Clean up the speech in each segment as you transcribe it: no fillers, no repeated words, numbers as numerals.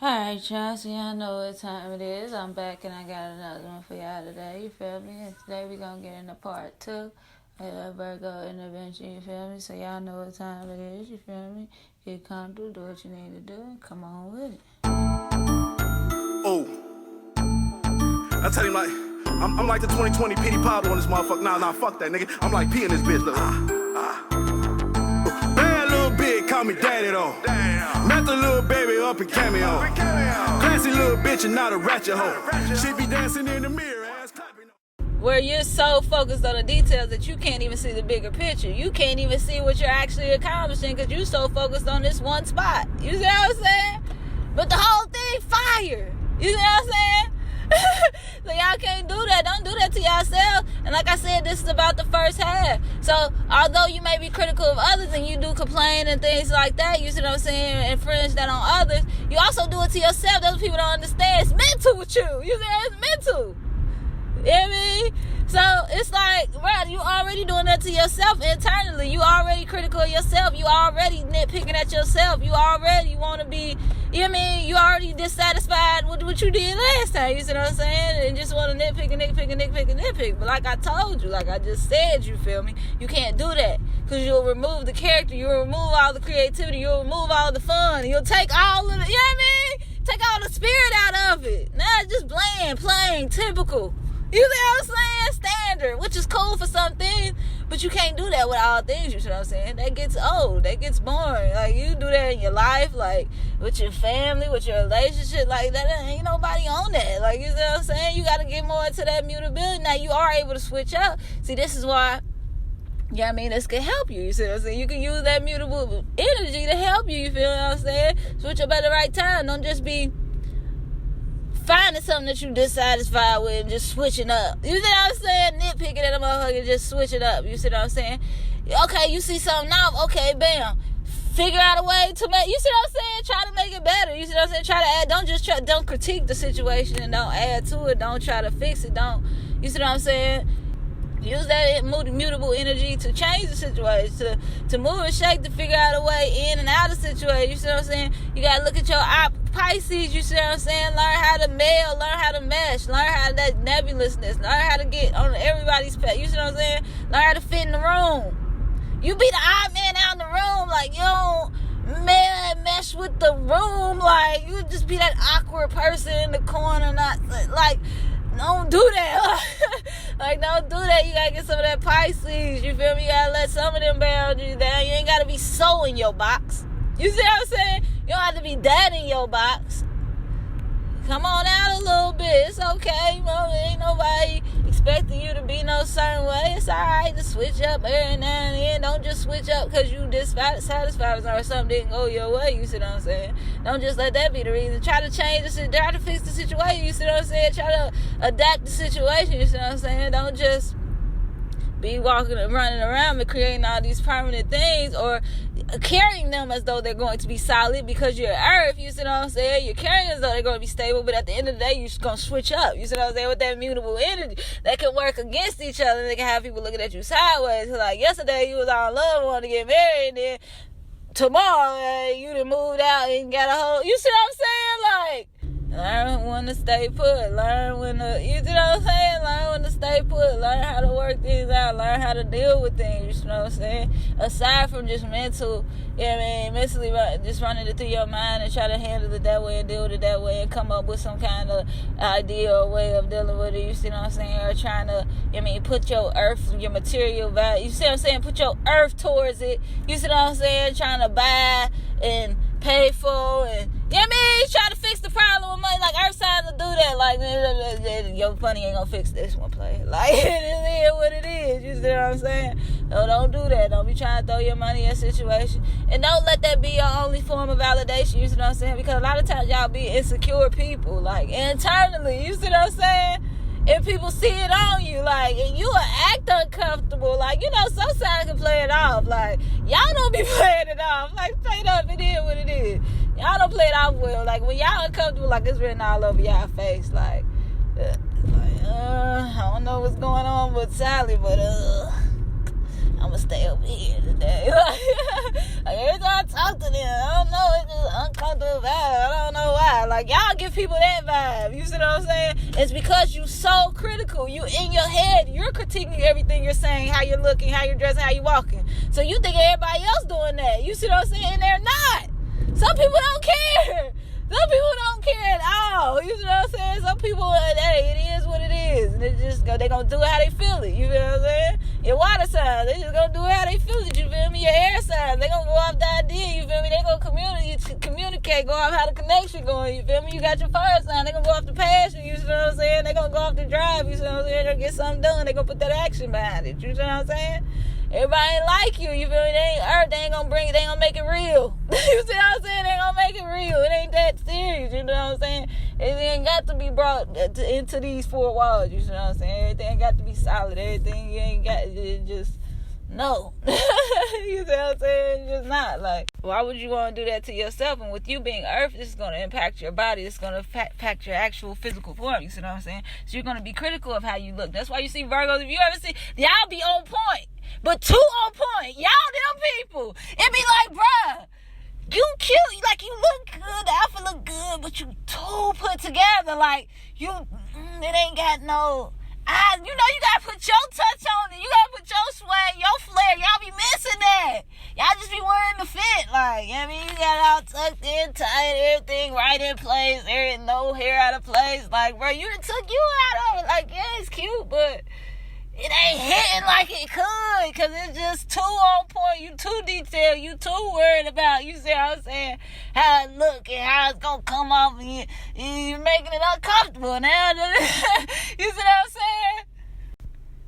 Alright, y'all, so y'all know what time it is. I'm back and I got another one for y'all today, you feel me? And today we gonna get into part 2 of Virgo intervention, you feel me? So y'all know what time it is, you feel me? Get comfortable, do what you need to do, and come on with it. Oh, I tell you, like, I'm like the 2020 Petey Pablo on this motherfucker. Nah, fuck that, nigga. I'm like P in this bitch, look. Bad little bitch, call me daddy, though. Met the little baby up in Cameo. Classy little bitch and not a ratchet hoe. She be dancing in the mirror, ass clapping. Where you're so focused on the details that you can't even see the bigger picture. You can't even see what you're actually accomplishing because you're so focused on this one spot. You see what I'm saying? But the whole thing fire. You see what I'm saying? So y'all can't do that. Don't do that to yourself. And like I said, this is about the first half. So although you may be critical of others and you do complain and things like that, you see what I'm saying, and infringe that on others, you also do it to yourself. Those people don't understand. It's mental with you. You see that? It's mental. You know what I mean? So it's like, right, you already doing that to yourself internally. You already critical of yourself. You already nitpicking at yourself. You already want to be, you know what I mean? You already dissatisfied with what you did last time. You see what I'm saying? And just want to nitpick. But like I told you, like I just said, you feel me? You can't do that because you'll remove the character. You'll remove all the creativity. You'll remove all the fun. You'll take all of the, you know what I mean? Take all the spirit out of it. Now it's just bland, plain, typical. You see what I'm saying? Standard, which is cool for some things, but you can't do that with all things, you see what I'm saying? That gets old, that gets boring. Like, you do that in your life, like, with your family, with your relationship, like, that ain't nobody on that. Like, you see what I'm saying? You gotta get more into that mutability. Now, you are able to switch up. See, this is why, you know what I mean, this can help you, you see what I'm saying? You can use that mutable energy to help you, you feel what I'm saying? Switch up at the right time. Don't just be finding something that you dissatisfied with and just switching up. You see what I'm saying? Nitpicking at a motherfucker, just switch it up. You see what I'm saying? Okay, you see something now, okay, bam. Figure out a way to make, you see what I'm saying? Try to make it better. You see what I'm saying? Try to add, don't critique the situation and don't add to it. Don't try to fix it. You see what I'm saying? Use that mutable energy to change the situation, to move and shake, to figure out a way in and out of the situation. You see what I'm saying? You got to look at your Pisces, you see what I'm saying? Learn how to meld, learn how to mesh, learn how to that nebulousness, learn how to get on everybody's pet. You see what I'm saying? Learn how to fit in the room. You be the odd man out in the room, like you don't mesh with the room, like you just be that awkward person in the corner, not like. Don't do that. Like, don't do that. You gotta get some of that Pisces. You feel me? You gotta let some of them boundaries down. You ain't gotta be so in your box. You see what I'm saying? You don't have to be that in your box. Come on out a little bit. It's okay. You know, ain't nobody expecting you to be no certain way. It's alright to switch up every now and then. Don't just switch up because you dissatisfied or something didn't go your way. You see what I'm saying? Don't just let that be the reason. Try to change the try to fix the situation. You see what I'm saying? Try to adapt the situation. You see what I'm saying? Don't just be walking and running around and creating all these permanent things or carrying them as though they're going to be solid because you're Earth. You see what I'm saying? You're carrying as though they're going to be stable, but at the end of the day, you're just going to switch up. You see what I'm saying? With that mutable energy, they can work against each other. They can have people looking at you sideways. Like yesterday, you was all in love, wanted to get married, and then tomorrow, you done moved out and got a whole. You see what I'm saying? Like, learn when to stay put. Learn when to, you see what I'm saying? Learn when to stay put. Learn how to work things out. Learn how to deal with things. You know what I'm saying? Aside from just mental, you know what I mean? Mentally just running it through your mind and try to handle it that way and deal with it that way and come up with some kind of idea or way of dealing with it. You see what I'm saying? Or trying to, you know what I mean, put your earth, your material value. You see what I'm saying? Put your earth towards it. You see what I'm saying? Trying to buy and pay for and, you know what I mean? Try to fix the problem with money. Like, earth signs will do that. Like, your money ain't gonna fix this one, play. Like, it is what it is. You see what I'm saying? No, don't do that. Don't be trying to throw your money in a situation. And don't let that be your only form of validation. You see what I'm saying? Because a lot of times y'all be insecure people. Like, internally. You see what I'm saying? And people see it on you, like, and you will act uncomfortable. Like, you know, some signs can play it off. Like, y'all don't be playing it off. Like, straight up, it is what it is. Y'all don't play it off well. Like, when y'all uncomfortable, like, it's written all over y'all face. Like, I don't know what's going on with Sally, but, I'm gonna stay over here today. Like, every time I talk to them, I don't know, it's just uncomfortable vibe. I don't know why. Like, Like, y'all give people that vibe. You see what I'm saying? It's because you so critical. You in your head, you're critiquing everything you're saying, how you're looking, how you're dressing, how you're walking. So you think everybody else doing that. You see what I'm saying? And they're not. Some people don't care. Some people don't care at all. You see what I'm saying? Some people, hey, it is what it is. And they gonna do it how they feel it. You feel what I'm saying? Your water signs, they just gonna do it how they feel it. You feel me? Your air signs, they gonna go off the idea. You feel me? They gonna communicate, go off how the connection going. You feel me? You got your fire sign, they gonna go off the passion. You see what I'm saying? They gonna go off the drive. You see what I'm saying? They gonna get something done. They gonna put that action behind it. You see what I'm saying? Everybody ain't like you. You feel me? They ain't gonna bring it. They ain't gonna make it real. You see what I'm saying? They ain't gonna make it real. It ain't that serious. You know what I'm saying? It ain't got to be brought into these four walls. You see what I'm saying? Everything got to be solid. Everything you ain't got. It just no. You see what I'm saying? It's just not. Like, why would you want to do that to yourself? And with you being Earth, this is going to impact your body. It's going to impact your actual physical form. You see what I'm saying? So you're going to be critical of how you look. That's why you see Virgos. If you ever see, y'all be on point. But too on point. Y'all them people. It be like, bruh, you cute. Like, you look good. The outfit look good. But you too put together. Like, it ain't got no... you know you gotta put your touch on it. You gotta put your swag, your flair. Y'all be missing that. Y'all just be wearing the fit. Like, you know what I mean? You got it all tucked in, tight, everything right in place. There ain't no hair out of place. Like, bro, you done took you out of it. Like, yeah, it's cute, but... it ain't hitting like it could, because it's just too on point. You too detailed. You too worried about, you see what I'm saying, how it look and how it's going to come off. And you're making it uncomfortable now. You see what I'm saying?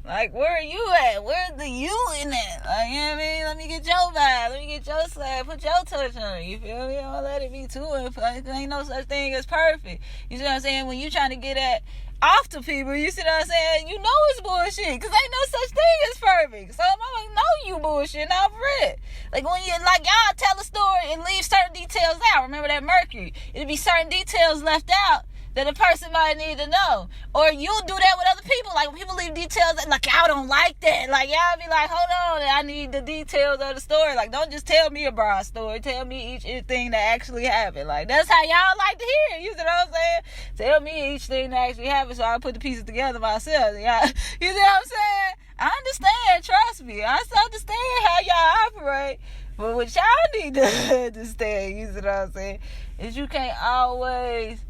Like, where are you at? Where's the you in that? Like, you know what I mean? Let me get your vibe. Let me get your slab. Put your touch on it. You feel me? Don't let it be too imperfect. There ain't no such thing as perfect. You see what I'm saying? When you trying to get at off to people, you see what I'm saying? You know it's bullshit, because ain't no such thing as perfect. So I know you bullshit, not for it. Like, when you, like, y'all tell a story and leave certain details out. Remember that Mercury? It'd be certain details left out that a person might need to know. Or you do that with other people. Like, when people leave details, like, y'all don't like that. Like, y'all be like, hold on, I need the details of the story. Like, don't just tell me a broad story. Tell me each thing that actually happened. Like, that's how y'all like to hear it. You see what I'm saying? Tell me each thing that actually happened so I put the pieces together myself. Y'all, you see what I'm saying? I understand, trust me. I understand how y'all operate. But what y'all need to understand, you see what I'm saying, is you can't always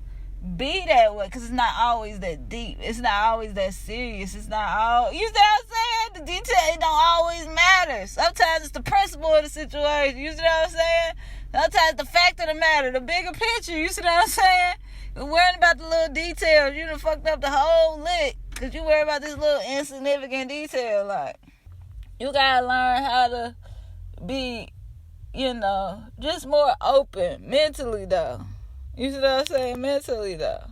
be that way, because it's not always that deep. It's not always that serious. It's not all, you see what I'm saying? The detail, it don't always matter. Sometimes it's the principle of the situation. You see what I'm saying? Sometimes the fact of the matter, the bigger picture. You see what I'm saying? You're worrying about the little details. You done fucked up the whole lick because you worry about this little insignificant detail. Like, you gotta learn how to be, just more open mentally, though. You see what I'm saying? Mentally, though.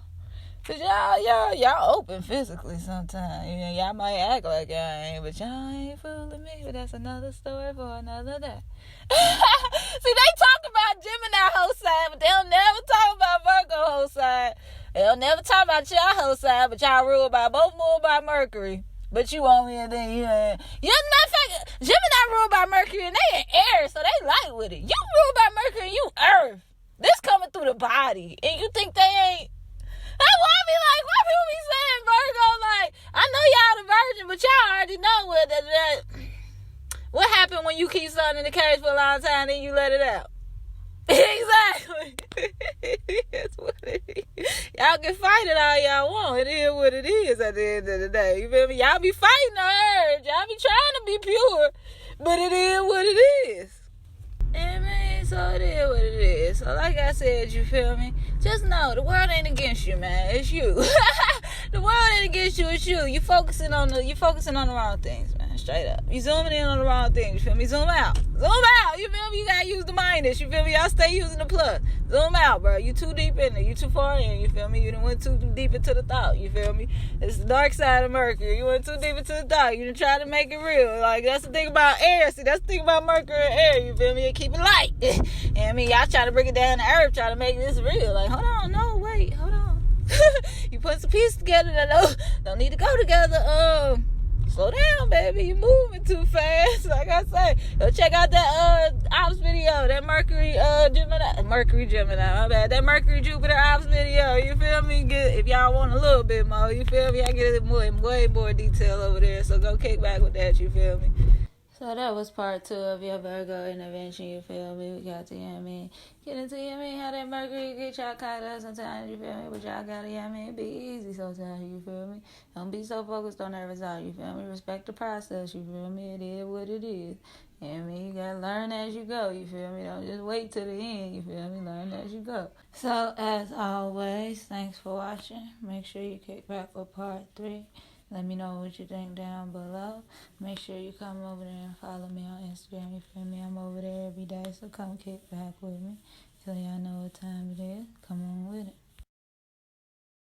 Because y'all open physically sometimes. Y'all might act like y'all ain't, but y'all ain't fooling me. But that's another story for another day. See, they talk about Gemini whole side, but they'll never talk about Virgo whole side. They'll never talk about y'all whole side, but y'all ruled by both ruled by Mercury. But you only, and then you ain't. Matter of fact, Gemini ruled by Mercury, and they in air, so they light with it. You ruled by Mercury, and you earth. This coming through the body, and you think they ain't. That's why I be like, why people be saying Virgo? Like, I know y'all the virgin, but y'all already know what happened when you keep something in the cage for a long time, then you let it out. Exactly. That's what it is. Y'all can fight it all y'all want. It is what it is at the end of the day. You feel me? Y'all be fighting the urge. Y'all be trying to be pure, but it is what it is. So it is what it is. So like I said, you feel me? Just know the world ain't against you, man. It's you. The world ain't against you. It's you. You focusing on the wrong things, man. Straight up. You zooming in on the wrong things. You feel me? Zoom out. Zoom out. You feel me? You gotta use the minus. You feel me? Y'all stay using the plus. Zoom out, bro. You too deep in it. You too far in. You feel me? You done went too deep into the thought. You feel me? It's the dark side of Mercury. You went too deep into the thought. You done tried to make it real. Like, that's the thing about air. See, that's the thing about Mercury and air. You feel me? You keep it light. And I mean, y'all try to bring it down to earth, try to make this real. Like, hold on, no, wait, hold on. You put some pieces together that don't need to go together. slow down, baby. You moving too fast. Like I say, go check out that ops video, that Mercury Gemini, my bad. That Mercury Jupiter ops video. You feel me? If y'all want a little bit more, you feel me? I get it way more detail over there. So go kick back with that. You feel me? So that was part 2 of your Virgo intervention, you feel me? We got to, you know what I mean? Get into, you know what I mean? How that Mercury get y'all caught up sometimes, you feel me? But y'all gotta, you know what I mean? Be easy sometimes, you feel me? Don't be so focused on that result, you feel me? Respect the process, you feel me? It is what it is. You know what I mean? You gotta learn as you go, you feel me? Don't just wait till the end, you feel me? Learn as you go. So, as always, thanks for watching. Make sure you kick back for part 3. Let me know what you think down below. Make sure you come over there and follow me on Instagram. You feel me? I'm over there every day, so come kick back with me. So y'all know what time it is. Come on with it.